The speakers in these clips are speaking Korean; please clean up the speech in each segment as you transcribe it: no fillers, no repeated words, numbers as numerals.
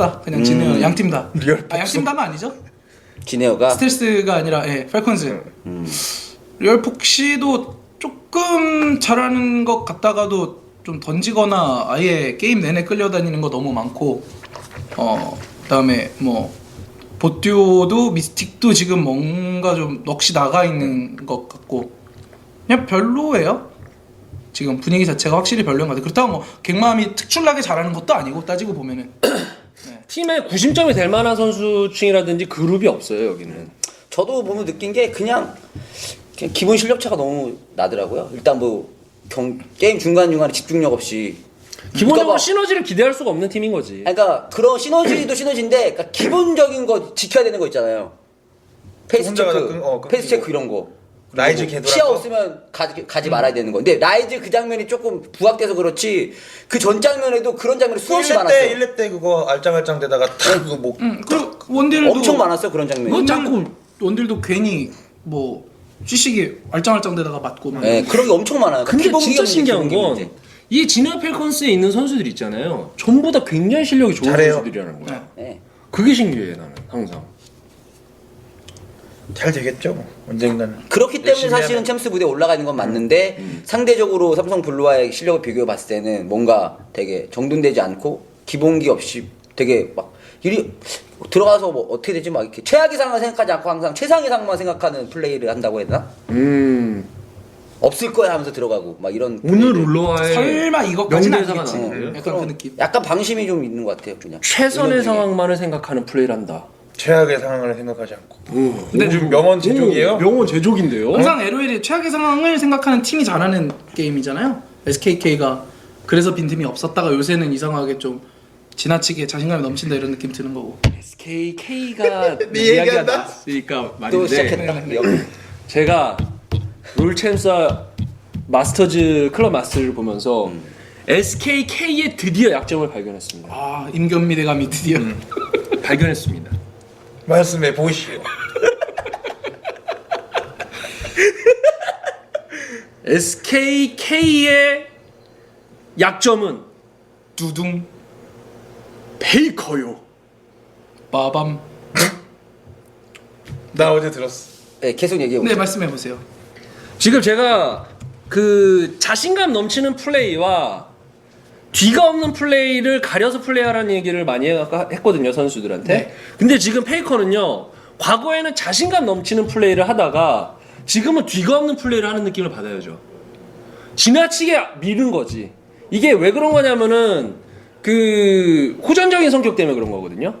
크다. 그냥 지네어 양팀 다. 리얼 양팀 다는 아니죠? 지네어가 스텔스가 아니라 팔컨즈. 리얼 폭시도 조금 잘하는 것 같다가도 좀 던지거나 아예 게임 내내 끌려다니는 거 너무 많고 그다음에 뭐 보듀오도 미스틱도 지금 뭔가 좀 넋이 나가 있는 것 같고 그냥 별로예요. 지금 분위기 자체가 확실히 별로인 것 같아요. 그렇다고 뭐 갱마함이 특출나게 잘하는 것도 아니고 따지고 보면은 팀의 구심점이 될 만한 선수층이라든지 그룹이 없어요 여기는. 저도 보면 느낀 게 그냥 기본 실력차가 너무 나더라고요. 일단 뭐 게임 중간중간에 집중력 없이 기본적으로 막- 시너지를 기대할 수가 없는 팀인 거지. 그러니까 그런 시너지도 시너지인데 그러니까 기본적인 거 지켜야 되는 거 있잖아요. 페이스 혼자가 체크, 끊기고. 페이스 체크 이런 거. 라이즈 그리고 개돌아 시야 거. 없으면 가지 말아야 되는 거. 근데 라이즈 그 장면이 조금 부각돼서 그렇지 그 전 장면에도 그런 장면이 수없이 1렙 많았어요. 때 1렙 때 그거 알짱알짱 되다가 탁 그거 목 그리고 원딜도 엄청 많았어요 그런 장면이. 그건 자꾸 원딜도 괜히 뭐 찌식이 알짱알짱대다가 맞고 막 네, 그런 게 엄청 많아요. 근데 기본기 진짜 문제, 신기한 기본기 건 문제. 이 지네어 펠컨스에 있는 선수들 있잖아요. 전부 다 굉장히 실력이 좋은 잘해요. 선수들이라는 거야. 네. 그게 신기해 나는 항상. 잘 되겠죠 뭐. 언젠가는. 그렇기 때문에 열심히 사실은 하면. 챔스 무대에 올라가는 건 맞는데 상대적으로 삼성 블루와의 실력을 비교해 봤을 때는 뭔가 되게 정돈되지 않고 기본기 없이 되게 막 일이 들어가서 뭐 어떻게 되지 막 이렇게 최악의 상황을 생각하지 않고 항상 최상의 상황만 생각하는 플레이를 한다고 해야 되나? 없을 거야 하면서 들어가고 막 이런 오늘 플레이를. 룰러와의 설마 이것까지는 명대사가 아니겠지. 나오네요. 약간 그런 그 느낌. 약간 방심이 좀 있는 것 같아요 그냥. 최선의 운영 중에. 상황만을 생각하는 플레이를 한다. 최악의 상황을 생각하지 않고. 근데 요즘 명언 제조기예요. 명언 제조기인데요. 항상 LOL이 최악의 상황을 생각하는 팀이 잘하는 게임이잖아요. SKK가 그래서 빈틈이 없었다가 요새는 이상하게 좀 지나치게 자신감이 넘친다 이런 느낌 드는 거고. SKK가 네 이야기가 얘기한다? 나왔으니까 또 말인데 시작했다. 제가 롤챔스 마스터즈 클럽 마스터를 보면서 SKK의 드디어 약점을 발견했습니다. 아 임견미 대감이 드디어 발견했습니다. 말씀해 보시오. SKK의 약점은 두둥 페이커요. 빠밤. 나 어제 들었어. 네, 계속 얘기해 보세요. 네 말씀해 보세요. 지금 제가 그 자신감 넘치는 플레이와 뒤가 없는 플레이를 가려서 플레이하라는 얘기를 많이 했거든요 선수들한테. 네. 근데 지금 페이커는요 과거에는 자신감 넘치는 플레이를 하다가 지금은 뒤가 없는 플레이를 하는 느낌을 받아야죠. 지나치게 미는 거지. 이게 왜 그런 거냐면은 그 호전적인 성격 때문에 그런 거거든요.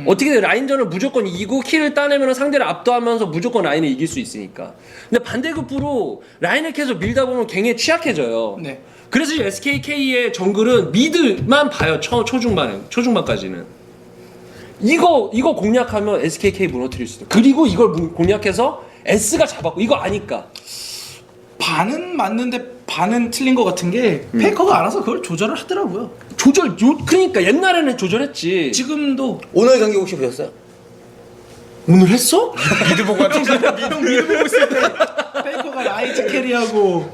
어떻게든 라인전을 무조건 이기고 킬을 따내면 상대를 압도하면서 무조건 라인을 이길 수 있으니까. 근데 반대급부로 라인을 계속 밀다 보면 갱에 취약해져요. 네. 그래서 이 SKK의 정글은 미드만 봐요. 초중반까지는. 이거 공략하면 SKK 무너뜨릴 수 있어요. 그리고 이걸 공략해서 S가 잡았고 이거 아니까. 반은 맞는데 반은 틀린 것 같은 게 페이커가 알아서 그걸 조절을 하더라고요. 그러니까 옛날에는 조절했지. 지금도 오늘 경기 혹시 보셨어요? 오늘 했어? 미드 보고 같은 형 미드 보고 있을 때 페이커가 라이즈 캐리하고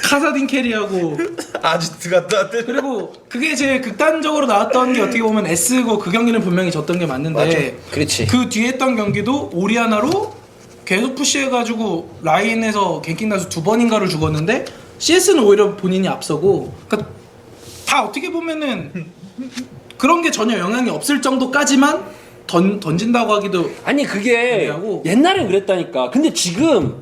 카사딘 캐리하고 아지트 같다. 그리고 그게 제일 극단적으로 나왔던 게 어떻게 보면 S고 그 경기는 분명히 졌던 게 맞는데 맞아. 그렇지. 그 뒤에 했던 경기도 오리아나로 계속 푸시해가지고 라인에서 갱킹 나서 2번인가를 죽었는데 CS는 오히려 본인이 앞서고 그러니까 다 어떻게 보면은 그런 게 전혀 영향이 없을 정도까지만 던진다고 하기도 아니 그게 얘기하고. 옛날엔 그랬다니까. 근데 지금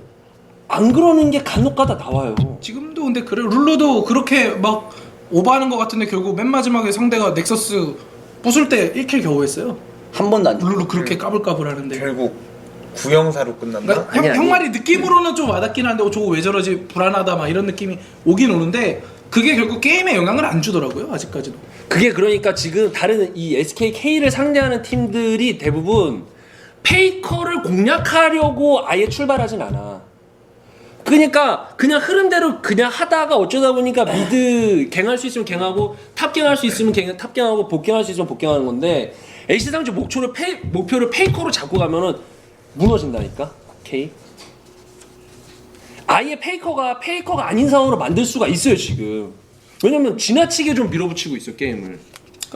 안 그러는 게 간혹가다 나와요. 지금도 근데 그래 룰루도 그렇게 막 오버하는 것 같은데 결국 맨 마지막에 상대가 넥서스 부술 때 1킬 겨우 했어요. 한 번도 안 룰루 그렇게 까불까불하는데 결국 구형사로 끝난다. 그러니까 아니, 형 말이 느낌으로는 좀 와닿긴 한데 저거 왜 저러지 불안하다 막 이런 느낌이 오긴 오는데 그게 결국 게임에 영향을 안 주더라고요 아직까지도. 그게 그러니까 지금 다른 이 SKK를 상대하는 팀들이 대부분 페이커를 공략하려고 아예 출발하진 않아. 그러니까 그냥 흐름대로 그냥 하다가 어쩌다 보니까 미드 갱할 수 있으면 갱하고 탑갱할 수 있으면 탑갱하고 복갱할 수 있으면 복갱하는 건데 H상주 목표를 페이커로 잡고 가면은 무너진다니까 K. 아예 페이커가 아닌 상황으로 만들 수가 있어요 지금. 왜냐면 지나치게 좀 밀어붙이고 있어 게임을.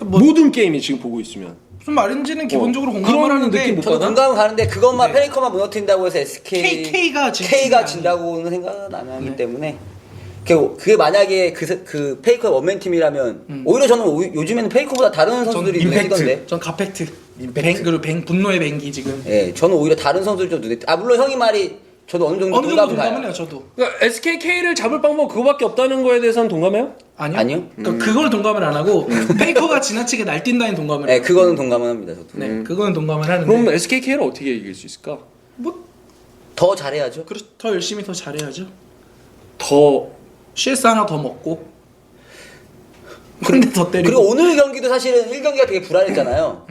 뭐- 모든 게임이 지금 보고 있으면 무슨 말인지는 기본적으로 그런 공감을 하는데 느낌 못 저도 받아? 공감은 가는데 그것만 네. 페이커만 무너뜨린다고 해서 SK K가 K가 진다고는 생각은 안 하기 때문에 그게 만약에 그 페이커의 원맨 팀이라면 오히려 저는 요즘에는 페이커보다 다른 선수들이 눈에 임팩트. 띄던데. 전 가펙트. 임팩트. 그리고 분노의 뱅기 지금. 예, 저는 오히려 다른 선수들 좀 눈에 물론 형이 말이 저도 어느 정도 어느 정도 공감은 가요. 동감은 해요 저도. 그러니까 SKK를 잡을 방법 그거밖에 없다는 거에 대해서는 동감해요? 아니요. 아니요? 그러니까 그걸 동감을 안 하고 페이커가 지나치게 날뛴다는 동감을. 네, 해요. 그거는 동감은 합니다. 저도. 네, 그거는 동감을 하는데. 그럼 SKK를 어떻게 이길 수 있을까? 뭐 더 잘해야죠. 더 열심히 더 잘해야죠. 더 CS 하나 더 먹고. 근데 더 때리고. 그리고 오늘 경기도 사실은 1경기가 되게 불안했잖아요.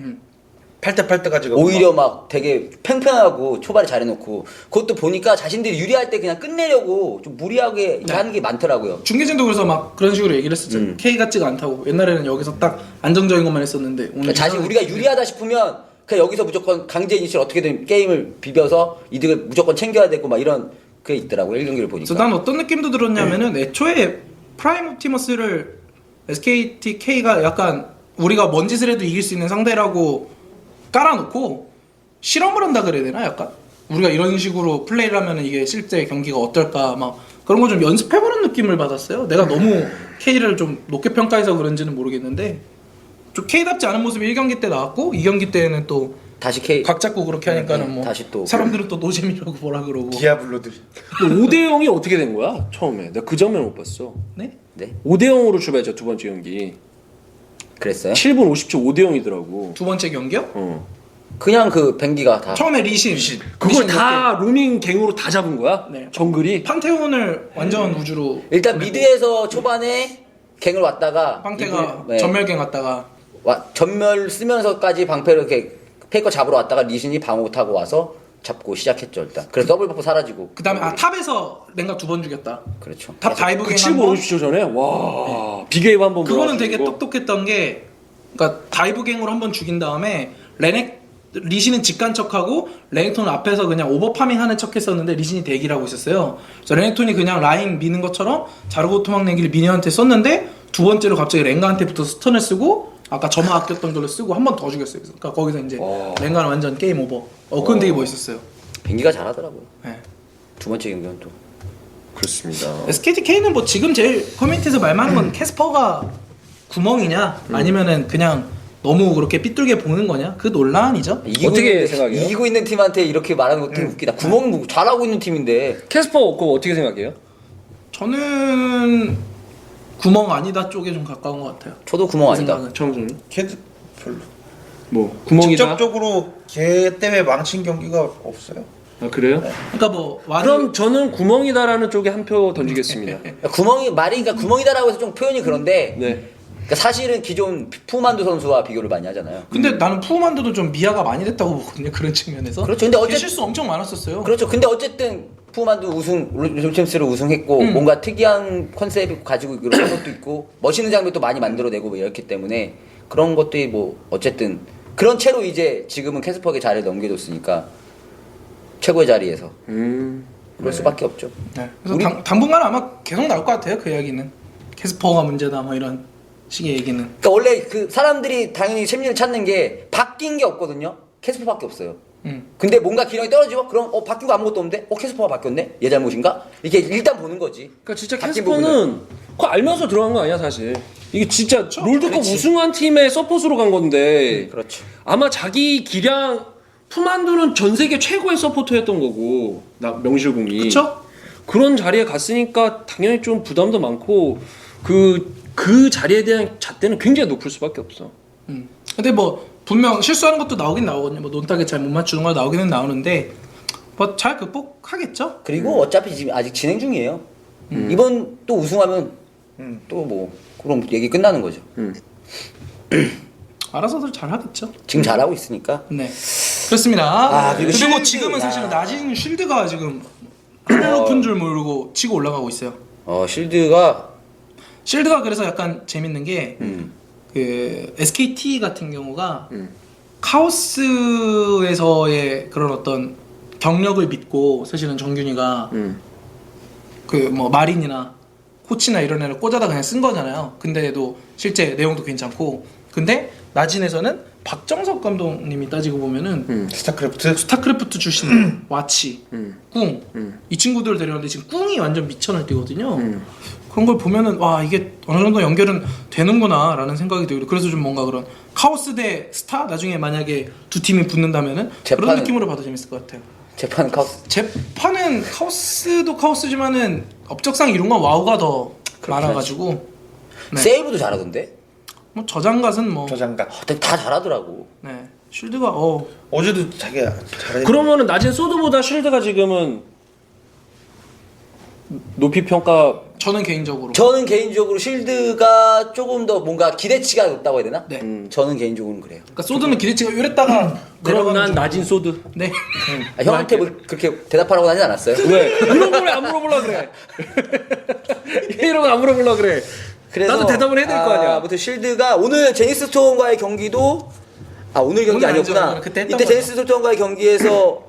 8대8 가지고 오히려 막 되게 팽팽하고 초반에 잘해놓고 그것도 보니까 자신들이 유리할 때 그냥 끝내려고 좀 무리하게 네. 하는 게 많더라고요. 중계진도 그래서 막 그런 식으로 얘기를 했었죠. K 같지가 않다고. 옛날에는 여기서 딱 안정적인 것만 했었는데 오늘 그러니까 자신 우리가 유리하다 싶으면 그냥 여기서 무조건 강제 이니시를 어떻게든 게임을 비벼서 이득을 무조건 챙겨야 되고 막 이런 그게 있더라고요. 1경기를 보니까. 그래서 난 어떤 느낌도 들었냐면은 애초에 프라임 옵티머스를 SKT K가 약간 우리가 뭔 짓을 해도 이길 수 있는 상대라고 깔아놓고 실험을 한다 그래야 되나 약간 우리가 이런 식으로 플레이를 하면은 이게 실제 경기가 어떨까 막 그런 거 좀 연습해보는 느낌을 받았어요. 내가 너무 K를 좀 높게 평가해서 그런지는 모르겠는데 좀 K답지 않은 모습이 1경기 때 나왔고 2경기 때는 또 다시 K 각 잡고 그렇게 하니까는 뭐 다시 또 사람들은 또 노잼이라고 뭐라 그러고 디아블로들. 5대0이 어떻게 된 거야? 처음에 내가 그 장면 못 봤어. 네? 네 5대0으로 출발했죠 두 번째 경기. 그랬어요. 7분 50초 5대0이더라고. 두 번째 경기요? 그냥 그 뱅기가 다 처음에 리신 그걸 리신 다 로밍 갱으로 다 잡은 거야? 네. 정글이? 판테온을 완전 우주로 일단 보내고 미드에서 초반에 갱을 왔다가 빵태가 네. 전멸갱 갔다가 전멸 쓰면서까지 방패를 이렇게 페이커 잡으러 왔다가 리신이 방어 타고 와서 잡고 시작했죠 일단. 그래서 더블 버프 사라지고. 그 다음에 탑에서 랭가 두 번 죽였다. 그렇죠. 탑 다이브 그 갱 7분 한번 50초 전에? 와 비게임 한번 그거는 되게 몰아가지고. 똑똑했던 게 그러니까 다이브 갱으로 한 번 죽인 다음에 리신은 직간 척하고 레넥톤 앞에서 그냥 오버파밍 하는 척 했었는데 리신이 대기를 하고 있었어요. 그래서 레넥톤이 그냥 라인 미는 것처럼 자르고 토막 내기를 미니언한테 썼는데 두 번째로 갑자기 랭가한테 붙어서 스턴을 쓰고 아까 점화 아꼈던 걸로 쓰고 한 번 더 죽였어요. 그러니까 거기서 이제 랭가는 완전 게임 오버. 그건 되게 멋있었어요. 뱅기가 잘하더라고요. 네. 두 번째 경기는 또. 그렇습니다. SKT K는 뭐 지금 제일 커뮤니티에서 말 많은 건 캐스퍼가 구멍이냐 아니면은 그냥 너무 그렇게 삐뚤게 보는 거냐 그 논란이죠. 어떻게 생각해요? 이기고 있는 팀한테 이렇게 말하는 것도 웃기다. 구멍 뭐 잘하고 있는 팀인데. 캐스퍼 그거 어떻게 생각해요? 저는 구멍 아니다 쪽에 좀 가까운 것 같아요. 저도 구멍 그 아니다. 생각은. 정준이? 걔도 별로. 뭐 구멍이다? 직접적으로 걔 때문에 망친 경기가 없어요. 아 그래요? 그러니까 뭐 그럼 저는 구멍이다라는 쪽에 한 표 던지겠습니다. 구멍이 말이 그러니까 구멍이다라고 해서 좀 표현이 그런데. 네. 그러니까 사실은 기존 푸만두 선수와 비교를 많이 하잖아요. 근데 나는 푸만드도 좀 미아가 많이 됐다고 보거든요. 그런 측면에서. 그렇죠. 근데 걔 실수 엄청 많았었어요. 그렇죠. 근데 어쨌든 푸만두 우승 cham스를 우승했고 뭔가 특이한 컨셉을 가지고 그런 것도 있고 멋있는 장면도 많이 만들어내고 뭐 이렇기 때문에 그런 것들이 뭐 어쨌든 그런 채로 이제 지금은 캐스퍼에게 자리를 넘겨줬으니까 최고의 자리에서 그럴 수밖에 없죠. 네. 그래서 당분간 아마 계속 나올 것 같아요. 그 이야기는 캐스퍼가 문제다 뭐 이런 식의 얘기는. 그러니까 원래 그 사람들이 당연히 심리를 찾는 게 바뀐 게 없거든요. 캐스퍼밖에 없어요. 근데 뭔가 기량이 떨어지고 그럼 바뀌고 아무것도 없는데 캐스퍼가 바뀌었네? 얘 잘못인가? 이게 일단 보는 거지. 그러니까 진짜 바뀐 캐스퍼는 그거 알면서 들어간 거 아니야 사실. 이게 진짜 롤드컵 그렇지. 우승한 팀의 서폿으로 간 건데 그렇죠. 아마 자기 기량 푸만두는 전 세계 최고의 서포터였던 거고 명실공히. 그쵸? 그런 자리에 갔으니까 당연히 좀 부담도 많고 그 자리에 대한 잣대는 굉장히 높을 수밖에 없어. 근데 뭐 분명 실수하는 것도 나오긴 나오거든요. 뭐 논타겟 잘 못 맞추는 거 나오기는 나오는데 뭐 잘 극복하겠죠? 그리고 어차피 지금 아직 진행 중이에요. 이번 또 우승하면 또 뭐 그럼 얘기 끝나는 거죠. 알아서들 잘 하겠죠. 지금 잘하고 있으니까. 네. 그렇습니다. 그리고 그리고 쉴드. 지금은 사실은 야. 낮은 쉴드가 지금 하늘 높은 줄 모르고 치고 올라가고 있어요. 실드가 쉴드가 그래서 약간 재밌는 게 그 SKT 같은 경우가 카오스에서의 그런 어떤 경력을 믿고 사실은 정균이가 그 뭐 마린이나 코치나 이런 애를 꽂아다 그냥 쓴 거잖아요. 근데도 실제 내용도 괜찮고 근데 나진에서는 박정석 감독님이 따지고 보면은 스타크래프트 스타크래프트 출신 와치, 꿍, 음. 이 친구들을 데려왔는데 지금 꿍이 완전 미천을 뛰거든요. 그런 걸 보면은 와 이게 어느 정도 연결은 되는구나라는 생각이 들고 그래서 좀 뭔가 그런 카오스 대 스타 나중에 만약에 두 팀이 붙는다면은 그런 재판은- 느낌으로 봐도 재밌을 것 같아요. 재판 카오스. 재판은 카오스도 카오스지만은 업적상 이룬 건 와우가 더 많아가지고 네. 세이브도 잘하던데. 뭐 저장갓은 뭐 저장각. 다 잘하더라고. 네. 쉴드가 어제도 자기가 잘해. 그러면은 낮은 소드보다 쉴드가 지금은 높이 평가. 저는 개인적으로 저는 개인적으로 쉴드가 조금 더 뭔가 기대치가 높다고 해야 되나? 네. 저는 개인적으로는 그래요. 그러니까 소드는 기대치가 이랬다가 그럼 난 내려가는 낮은 소드. 좀- 네. 아, 형한테 뭐 그렇게 대답하라고 하진 않았어요. 왜? 이런 걸 안 물어보려 그래. 이런 거 안 물어보려 그래. 그래서 나도 대답을 해야 될 거 아니야. 아무튼 쉴드가 오늘 제니스 스톤과의 경기도 오늘 경기 오늘 아니죠. 아니었구나. 오늘 그때 했던 이때 거죠. 제니스 스톤과의 경기에서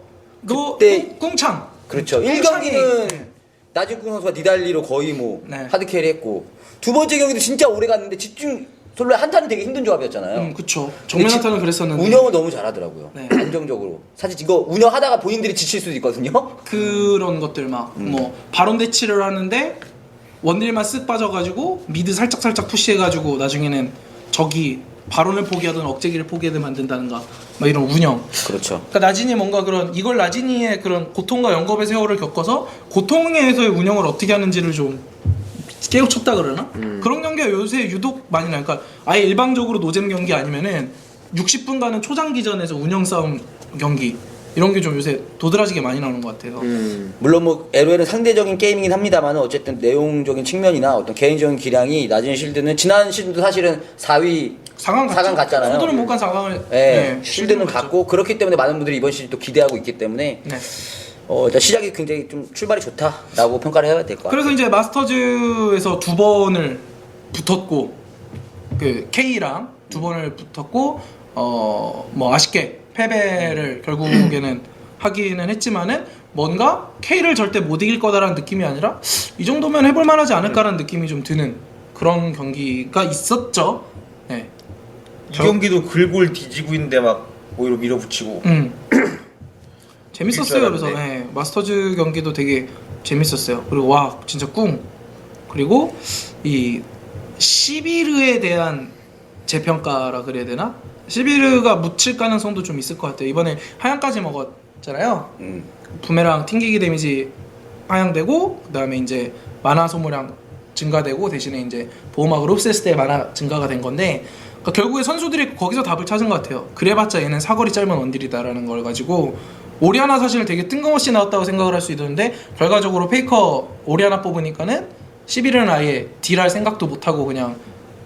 그때 꿍창 그렇죠. 꿍창이- 1경기는 나진꾼 선수가 니달리로 거의 뭐 네. 하드캐리 했고 두 번째 경기도 진짜 오래 갔는데 집중 솔로 한타는 되게 힘든 조합이었잖아요. 그쵸. 정면 한타는 그랬었는데 운영을 너무 잘하더라고요. 네. 안정적으로. 사실 이거 운영하다가 본인들이 지칠 수도 있거든요. 그런 것들 막 뭐 바론 대치를 하는데 원딜만 쓱 빠져가지고 미드 살짝 푸시해가지고 나중에는 적이 바론을 포기하든 억제기를 포기하든 만든다는가 막 이런 운영. 그렇죠. 그러니까 나진이 뭔가 그런 이걸 나진이의 그런 고통과 영겁의 세월을 겪어서 고통에서의 운영을 어떻게 하는지를 좀 깨우쳤다 그러나 그런 경기가 요새 유독 많이 나요. 그러니까 아예 일방적으로 노잼 경기 아니면은 60분간은 초장기전에서 운영 싸움 경기 이런 게 좀 요새 도드라지게 많이 나오는 것 같아요. 물론 뭐 LOL은 상대적인 게임이긴 합니다만 어쨌든 내용적인 측면이나 어떤 개인적인 기량이 낮은 실드는 지난 시즌도 사실은 4위 4강 갔잖아요. 소드는 못 간 4강을 네, 실드는 갔고 그렇기 때문에 많은 분들이 이번 시즌 또 기대하고 있기 때문에 네. 일단 시작이 굉장히 좀 출발이 좋다라고 평가를 해야 될 것 같아요. 그래서 이제 마스터즈에서 두 번을 붙었고 그 K랑 두 번을 붙었고 뭐 아쉽게 패배를 결국에는 하기는 했지만은 뭔가 K를 절대 못 이길 거다라는 느낌이 아니라 이 정도면 해볼 만하지 않을까라는 느낌이 좀 드는 그런 경기가 있었죠. 네. 이 경기도 글골 뒤지고 있는데 막 오히려 밀어붙이고. 재밌었어요. 이길 줄 그래서 알았는데. 네, 마스터즈 경기도 되게 재밌었어요. 그리고 와 진짜 꿍. 그리고 이 시비르에 대한 재평가라 그래야 되나? 시비르가 묻힐 가능성도 좀 있을 것 같아요. 이번에 하향까지 먹었잖아요. 부메랑 튕기기 데미지 하향되고 그다음에 이제 만화 소모량 증가되고 대신에 이제 보호막을 흡수했을 때 만화 증가가 된 건데 그러니까 결국에 선수들이 거기서 답을 찾은 것 같아요. 그래봤자 얘는 사거리 짧은 원딜이다라는 걸 가지고 오리아나 사실 되게 뜬금없이 나왔다고 생각을 할 수 있는데 결과적으로 페이커 오리아나 뽑으니까는 11은 아예 딜할 생각도 못하고 그냥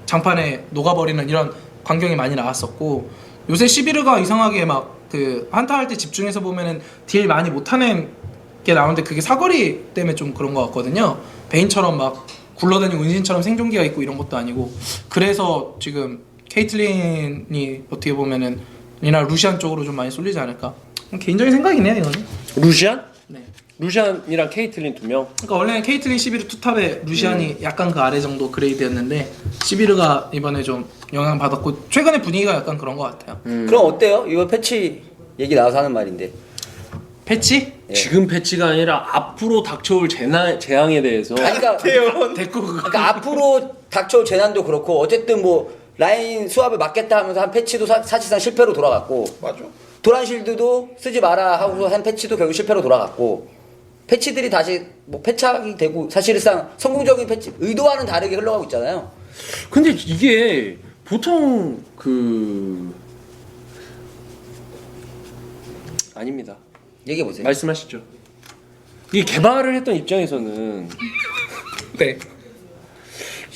장판에 녹아버리는 이런 광경이 많이 나왔었고 요새 11가 이상하게 막 그 한타 할 때 집중해서 보면은 딜 많이 못하는 게 나오는데 그게 사거리 때문에 좀 그런 것 같거든요. 베인처럼 막 굴러다니고 은신처럼 생존기가 있고 이런 것도 아니고 그래서 지금 케이틀린이 어떻게 보면은 이나 루시안 쪽으로 좀 많이 쏠리지 않을까 개인적인 생각이네요 이거는. 루시안? 네. 루시안이랑 케이틀린 두 명. 그러니까 원래는 케이틀린 11루 투탑에 루시안이 약간 그 아래 정도 그레이드였는데 11루가 이번에 좀 영향 받았고 최근에 분위기가 약간 그런 것 같아요. 그럼 어때요? 이거 패치 얘기 나와서 하는 말인데 패치? 예. 지금 패치가 아니라 앞으로 닥쳐올 재앙에 대해서. 아니, 그러니까, 됐고 그거. 그러니까 앞으로 닥쳐올 재난도 그렇고 어쨌든 뭐 라인 수압을 막겠다 하면서 한 패치도 사실상 실패로 돌아갔고 맞아. 도란실드도 쓰지 마라 하고 한 패치도 결국 실패로 돌아갔고 패치들이 다시 뭐 패착이 되고 사실상 성공적인 패치 의도와는 다르게 흘러가고 있잖아요. 근데 이게 보통 아닙니다. 얘기해 보세요. 말씀하시죠. 이게 개발을 했던 입장에서는 네.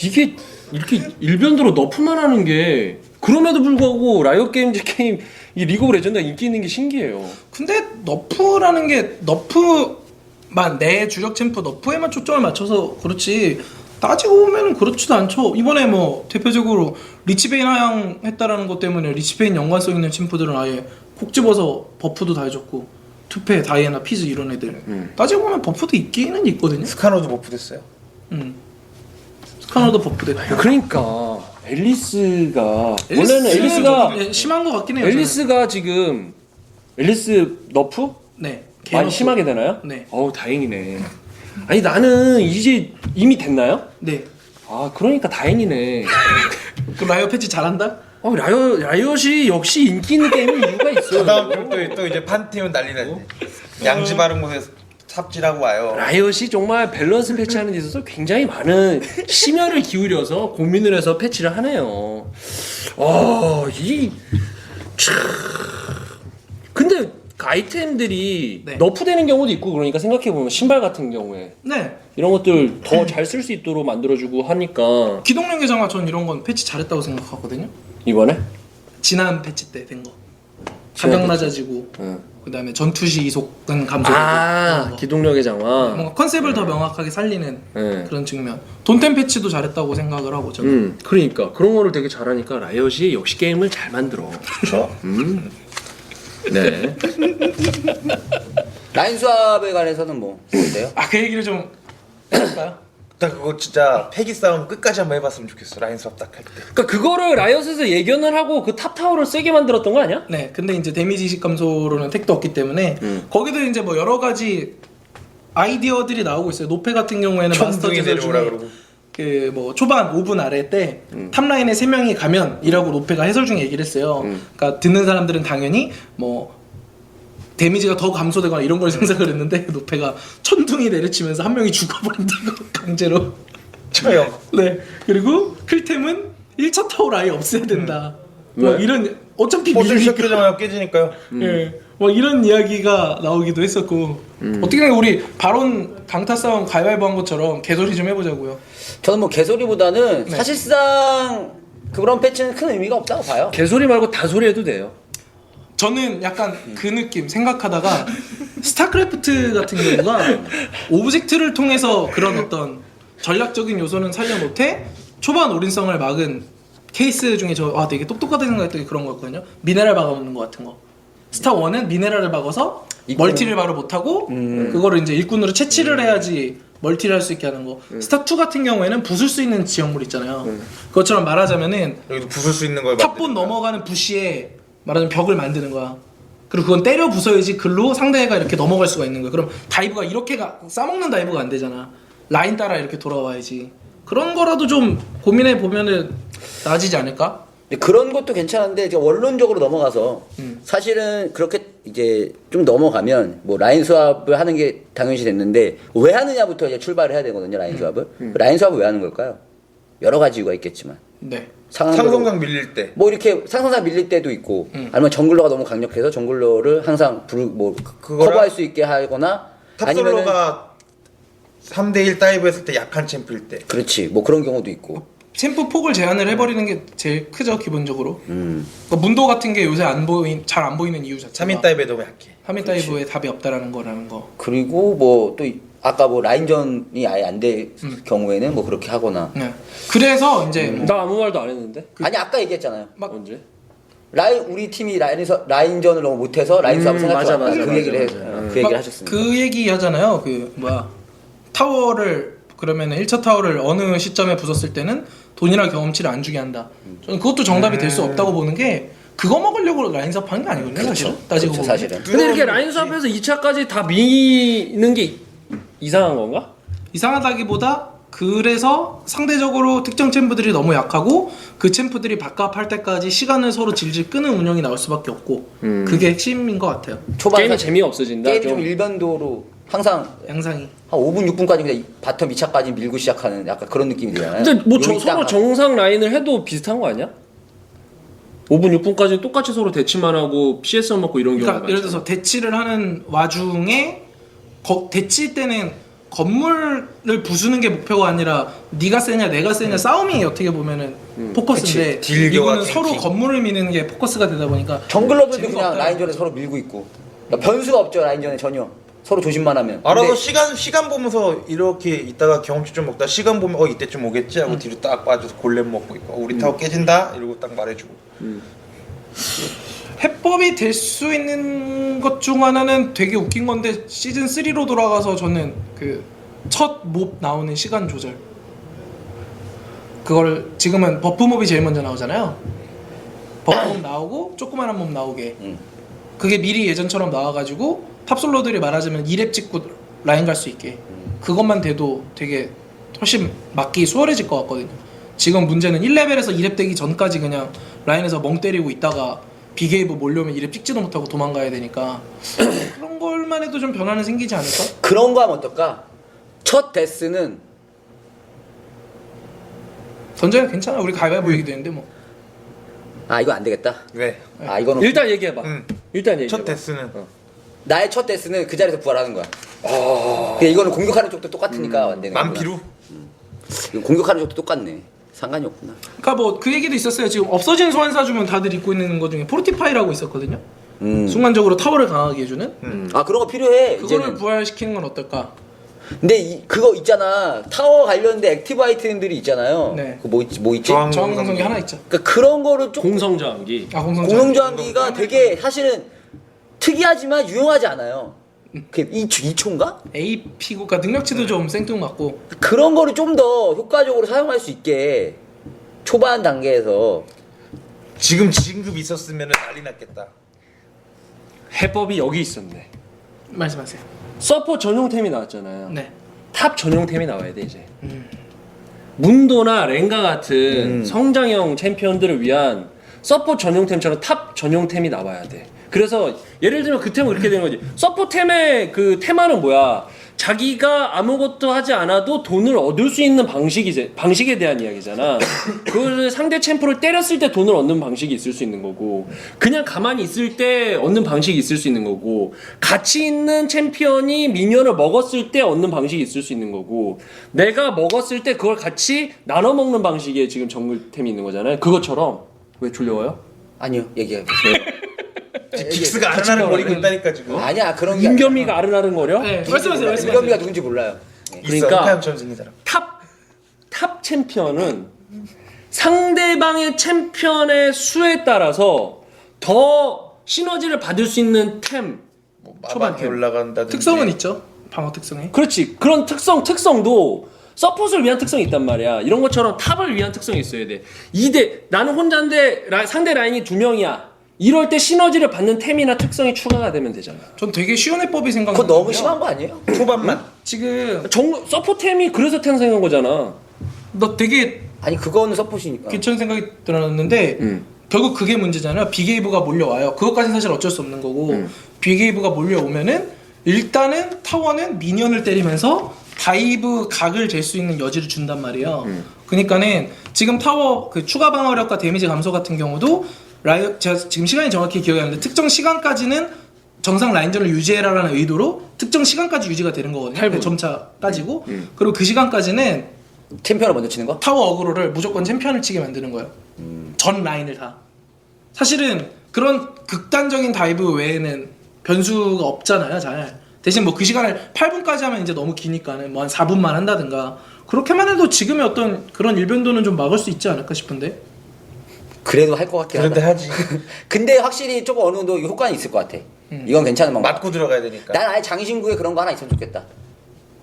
이게 이렇게 일변도로 너프만 하는 게 그럼에도 불구하고 라이엇 게임즈 게임 이 리그 오브 레전드가 인기 있는 게 신기해요. 근데 너프라는 게 너프만 내 주력 챔프 너프에만 초점을 맞춰서 그렇지 따지고 보면은 그렇지도 않죠. 이번에 뭐 대표적으로 리치베인 하향했다라는 것 때문에 리치베인 연관성 있는 챔프들은 아예 콕 집어서 버프도 다 해줬고 투페, 다이애나, 피즈 이런 애들 따지고 보면 버프도 있기는 있거든요. 스카노도 버프 됐어요. 스카너도 버프 됐고 그러니까 앨리스가 원래는 앨리스가 네, 심한 것 같긴 해요. 앨리스가 지금 앨리스 너프 네. 많이 개놓고. 심하게 되나요? 네. 어우 다행이네. 아니 나는 이제 이미 됐나요? 네. 아 그러니까 다행이네. 그 라이어 패치 잘한다? 라이엇이 역시 인기 있는 게임은 이유가 있어요. 다음 주또 이제 판테온 난리 났네. 양지 바른 곳에 삽질하고 와요. 라이엇이 정말 밸런스 패치하는 데 있어서 굉장히 많은 심혈을 기울여서 고민을 해서 패치를 하네요. 근데 그 아이템들이 네. 너프되는 경우도 있고 그러니까 생각해보면 신발 같은 경우에 네. 이런 것들 더 잘 쓸 수 있도록 만들어주고 하니까 기동령 개장화 전 이런 건 패치 잘했다고 생각하거든요. 이번에? 지난 패치 때 된 거. 지난 가격 낮아지고 응. 그다음에 전투시 이속은 감소되고 이런 거. 기동력의 장화. 뭔가 컨셉을 더 명확하게 살리는 네. 그런 측면. 돈템 패치도 잘했다고 생각을 하고 저는. 그러니까 그런 거를 되게 잘하니까 라이엇이 역시 게임을 잘 만들어. 그렇죠. 네. 라인 수압에 관해서는 뭐 어때요? 아 그 얘기를 좀 해볼까요? 나 그거 진짜 패기 싸움 끝까지 한번 해봤으면 좋겠어. 라인 수업 딱 할 때. 그러니까 그거를 라이엇에서 예견을 하고 그 탑 타워를 세게 만들었던 거 아니야? 네. 근데 이제 데미지 이식 감소로는 택도 없기 때문에 거기도 이제 뭐 여러 가지 아이디어들이 나오고 있어요. 노페 같은 경우에는 마스터 천둥이 제설 내려오라 중에 그러고. 그 뭐 초반 5분 아래 때 탑라인에 3명이 가면 이라고 노페가 해설 중에 얘기를 했어요. 그러니까 듣는 사람들은 당연히 뭐 데미지가 더 감소되거나 이런 걸 상상을 했는데 노페가 천둥이 내리치면서 한 명이 죽어버린다고 강제로. 처형. 네. 그리고 클템은 1차 타워를 아예 없애야 된다. 뭐 왜? 이런 어차피 포즈 밀리니까. 시작되자마자 깨지니까요. 예. 뭐 이런 이야기가 나오기도 했었고 어떻게 보면 우리 바론 강타 싸움 가위바위보 한 것처럼 개소리 좀 해보자고요. 저는 뭐 개소리보다는 네. 사실상 그런 패치는 큰 의미가 없다고 봐요. 개소리 말고 다소리 해도 돼요. 저는 약간 그 느낌 생각하다가 스타크래프트 같은 경우가 오브젝트를 통해서 그런 어떤 전략적인 요소는 살려 못해 초반 올인성을 막은 케이스 중에 되게 똑똑하다 생각했던 게 그런 거였거든요. 미네랄 박아놓는 거 같은 거. 스타 1은 미네랄을 박아서 멀티를 바로 못하고 그거를 이제 일꾼으로 채취를 해야지 멀티를 할 수 있게 하는 거. 스타 2 같은 경우에는 부술 수 있는 지역물 있잖아요. 그것처럼 말하자면은 여기도 부술 수 있는 걸 탑본 넘어가는 부시에 말하자면 벽을 만드는 거야. 그리고 그건 때려 부숴야지 글로 상대가 이렇게 넘어갈 수가 있는 거야. 그럼 다이브가 이렇게 싸먹는 다이브가 안 되잖아. 라인 따라 이렇게 돌아와야지. 그런 거라도 좀 고민해 보면은 나아지지 않을까? 근데 그런 것도 괜찮은데 이제 원론적으로 넘어가서 사실은 그렇게 이제 좀 넘어가면 뭐 라인 수압을 하는 게 당연시 됐는데 왜 하느냐부터 이제 출발을 해야 되거든요. 라인 수압을. 라인 수압을 왜 하는 걸까요? 여러 가지 이유가 있겠지만 네. 상성상 밀릴 때. 뭐 이렇게 상상상 밀릴 때도 있고 아니면 정글러가 너무 강력해서 정글러를 항상 그거랑 커버할 수 있게 하거나 아니면은 탑솔러가 3대1 다이브 했을 때 약한 챔프일 때. 그렇지 뭐 그런 경우도 있고 챔프 폭을 제한을 해버리는 게 제일 크죠 기본적으로. 그러니까 문도 같은 게 요새 잘 안 보이는 이유 자체가 3인 다이브에 너무 약해. 3인 다이브에 답이 없다라는 거라는 거. 그리고 뭐 또 아까 뭐 라인전이 아예 안 될 경우에는 뭐 그렇게 하거나 네. 그래서 이제 뭐 나 아무 말도 안 했는데. 아니 아까 얘기했잖아요. 언제? 우리 팀이 라인전을 너무 못해서 라인 수압을 맞아, 생각해 맞아, 그 맞아, 얘기를 맞아. 그 얘기를 하셨습니다. 그 얘기 하잖아요. 타워를 그러면 1차 타워를 어느 시점에 부쉈을 때는 돈이나 경험치를 안 주게 한다. 저는 그것도 정답이 될 수 없다고 보는 게 그거 먹으려고 라인 수업하는 게 아니거든요. 사실은. 따지고 그렇죠, 보면. 사실은. 근데 이렇게 라인 수업해서 2차까지 다 미는 게 이상한 건가? 이상하다기보다 그래서 상대적으로 특정 챔프들이 너무 약하고 그 챔프들이 바깥할 때까지 시간을 서로 질질 끄는 운영이 나올 수밖에 없고 그게 핵심인 것 같아요. 초반 게임이 재미가 없어진다. 게임이 좀 일변도로 항상 양상이. 한 5분 6분까지 그냥 바텀 2차까지 밀고 시작하는 약간 그런 느낌이 들잖아요. 근데 뭐 용이 서로 딱 정상 라인을 해도 비슷한 거 아니야? 5분 6분까지 똑같이 서로 대치만 하고 CS 먹고 이런 경우가 그러니까 예를 들어서 대치를 하는 와중에 대치 때는 건물을 부수는 게 목표가 아니라 네가 세냐 내가 세냐 싸움이 어떻게 보면은 포커스인데 그치. 딜교와 이거는 서로 탱킹. 건물을 미는 게 포커스가 되다 보니까 정글러들도 재미가 그냥 없더라고요. 라인전에 서로 밀고 있고 그러니까 변수가 없죠 라인전에 전혀 서로 조심만 하면. 알아서 근데 시간 보면서 이렇게 있다가 경험치 좀 먹다 시간 보면 이때쯤 오겠지 하고 뒤로 딱 빠져서 골렘 먹고 있고 우리 타워 깨진다 이러고 딱 말해주고. 해법이 될 수 있는 것 중 하나는 되게 웃긴 건데 시즌 3로 돌아가서 저는 그 첫 몹 나오는 시간 조절 그걸 지금은 버프몹이 제일 먼저 나오잖아요. 버프몹 나오고 조그만한 몹 나오게. 그게 미리 예전처럼 나와가지고 탑솔러들이 말하자면 2렙 찍고 라인 갈 수 있게. 그것만 돼도 되게 훨씬 맞기 수월해질 것 같거든요. 지금 문제는 1레벨에서 2렙 되기 전까지 그냥 라인에서 멍 때리고 있다가 비게이브 몰려오면 2렙 찍지도 못하고 도망가야 되니까 그런 걸만 해도 좀 변화는 생기지 않을까? 그런 거 하면 어떨까? 첫 데스는 던져야 괜찮아. 우리 가위바위보 얘기도 했는데 뭐. 아 이거 안 되겠다. 왜? 아 이거는 일단 얘기해봐. 일단 얘기해봐. 첫 데스는 나의 첫 데스는 그 자리에서 부활하는 거야. 근데 이거는 공격하는 쪽도 똑같으니까 안 되는 거야. 만피루? 공격하는 쪽도 똑같네. 상관이 없구나. 그러니까 뭐 그 얘기도 있었어요. 지금 없어진 소환사 주면 다들 입고 있는 거 중에 포르티파이라고 있었거든요. 순간적으로 타워를 강하게 해주는. 아 그런 거 필요해. 그거를 이제는. 부활시키는 건 어떨까? 근데 그거 있잖아. 타워 관련된 액티브 아이템들이 있잖아요. 네. 그 뭐 있지? 저항공성기 하나 있죠. 그러니까 그런 거를 좀 공성저항기. 아 공룡저항기가 되게 사실은 특이하지만 유용하지 않아요. 그 2초인가? AP고가 능력치도 좀 생뚱맞고. 그런 거를 좀 더 효과적으로 사용할 수 있게 초반 단계에서 지금 진급 있었으면 난리 났겠다. 해법이 여기 있었네. 말씀하세요. 서포 전용템이 나왔잖아요. 네. 탑 전용템이 나와야 돼 이제. 문도나 렌가 같은 성장형 챔피언들을 위한 서포 전용템처럼 탑 전용템이 나와야 돼. 그래서 예를 들면 그 템은 그렇게 되는 거지. 서포템의 그 테마는 뭐야? 자기가 아무것도 하지 않아도 돈을 얻을 수 있는 방식에 대한 이야기잖아. 그걸 상대 챔프를 때렸을 때 돈을 얻는 방식이 있을 수 있는 거고, 그냥 가만히 있을 때 얻는 방식이 있을 수 있는 거고, 가치 있는 챔피언이 미니언을 먹었을 때 얻는 방식이 있을 수 있는 거고, 내가 먹었을 때 그걸 같이 나눠 먹는 방식의 지금 정글템이 있는 거잖아요. 그것처럼. 왜 졸려워요? 아니요 얘기해. 긱스가 아른아른 거리고 있다니까 지금. 아니야 그런 게 임겸이가 아른아른거려? 네. 말씀하세요. 임겸이가 누군지 몰라요. 있어. 그러니까- 태양처럼 생긴 사람. 탑 챔피언은 상대방의 챔피언의 수에 따라서 더 시너지를 받을 수 있는 템. 초반에 올라간다든지. 특성은 있죠. 방어 특성이. 그렇지. 그런 특성도 서폿을 위한 특성이 있단 말이야. 이런 것처럼 탑을 위한 특성이 있어야 돼. 2대 나는 혼자인데 상대 라인이 2명이야. 이럴 때 시너지를 받는 템이나 특성이 추가가 되면 되잖아. 전 되게 쉬운 해법이 생각나요. 그건 너무 심한 거 아니에요? 초반만. 지금 서포템이 그래서 탄생한 거잖아. 너 되게 아니 그거는 서폿이니까. 괜찮은 생각이 들었는데 결국 그게 문제잖아요. 비게이브가 몰려와요. 그것까지는 사실 어쩔 수 없는 거고 비게이브가 몰려오면은 일단은 타워는 미니언을 때리면서 다이브 각을 잴 수 있는 여지를 준단 말이에요. 그러니까는 지금 타워 그 추가 방어력과 데미지 감소 같은 경우도 제가 지금 시간이 정확히 기억이 안 나는데 특정 시간까지는 정상 라인전을 유지해라라는 의도로 특정 시간까지 유지가 되는 거거든요. 8분. 그 점차 따지고 그리고 그 시간까지는 챔피언을 먼저 치는 거? 타워 어그로를 무조건 챔피언을 치게 만드는 거예요. 전 라인을 다. 사실은 그런 극단적인 다이브 외에는 변수가 없잖아요, 잘. 대신 뭐 그 시간을 8분까지 하면 이제 너무 기니까는 뭐 한 4분만 한다든가 그렇게만 해도 지금의 어떤 그런 일변도는 좀 막을 수 있지 않을까 싶은데. 그래도 할 것 같긴 그런데 하다. 하지. 근데 확실히 조금 어느 정도 효과는 있을 것 같아. 이건 괜찮은 방법. 맞고 들어가야 되니까. 난 아예 장신구에 그런 거 하나 있으면 좋겠다.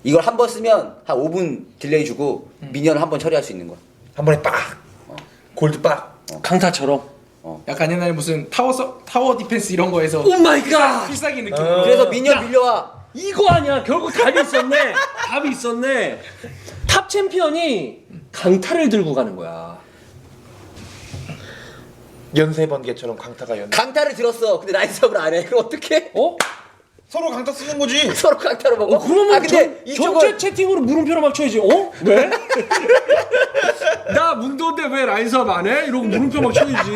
이걸 한 번 쓰면 한 5분 딜레이 주고 미니언을 한 번 처리할 수 있는 거야. 한 번에 빡. 골드 빡. 강타처럼. 약간 옛날에 무슨 타워 디펜스 이런 거에서 오 마이 갓! 필살기 느낌으로. 그래서 미니언 밀려와. 이거 아니야. 결국 답이 있었네. 답이 있었네. 탑 챔피언이 강타를 들고 가는 거야. 연세 번개처럼 강타가 연. 강타를 들었어. 근데 라인스업을 안 해. 그럼 어떡해? 어? 서로 강타 쓰는 거지. 서로 강타를 먹어? 그러면 아 근데 이쪽은 전체 채팅으로 물음표로 맞춰야지. 어? 왜? 나 문도인데 왜 라인 수업 안 해? 이러고 물음표 막 쳐야지.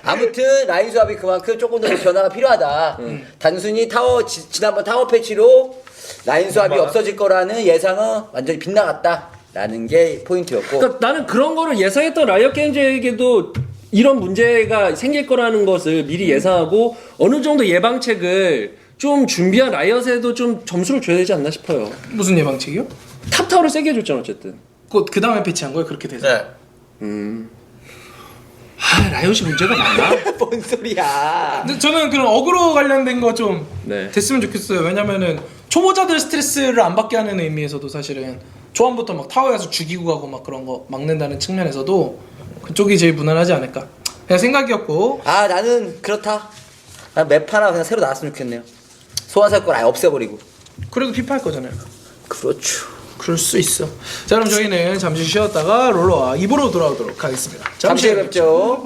아무튼 라인 수압이 그만큼 조금 더 변화가 필요하다. 단순히 지난번 타워 패치로 라인 수압이 맞아. 없어질 거라는 예상은 완전히 빗나갔다라는 게 포인트였고. 그러니까 나는 그런 거를 예상했던 라이엇 게임즈에게도 이런 문제가 생길 거라는 것을 미리 예상하고 어느 정도 예방책을 좀 준비한 라이엇에도 좀 점수를 줘야 되지 않나 싶어요. 무슨 예방책이요? 탑타워를 세게 해줬잖아 어쨌든. 그 다음에 패치한 거예요? 그렇게 돼서. 네. 아 라이엇이 문제가 많아. 뭔 소리야? 근데 저는 그런 어그로 관련된 거 좀 네. 됐으면 좋겠어요. 왜냐면은 초보자들 스트레스를 안 받게 하는 의미에서도 사실은 초반부터 막 타워에 가서 죽이고 가고 막 그런 거 막는다는 측면에서도 그쪽이 제일 무난하지 않을까. 그냥 생각이었고. 아 나는 그렇다. 맵 하나 그냥 새로 나왔으면 좋겠네요. 소환사 걸 아예 없애버리고. 그래도 피파 할 거잖아요. 그렇죠. 그럴 수 있어. 자 그럼 저희는 잠시 쉬었다가 롤러와 입으로 돌아오도록 하겠습니다. 잠시 후에 뵙죠.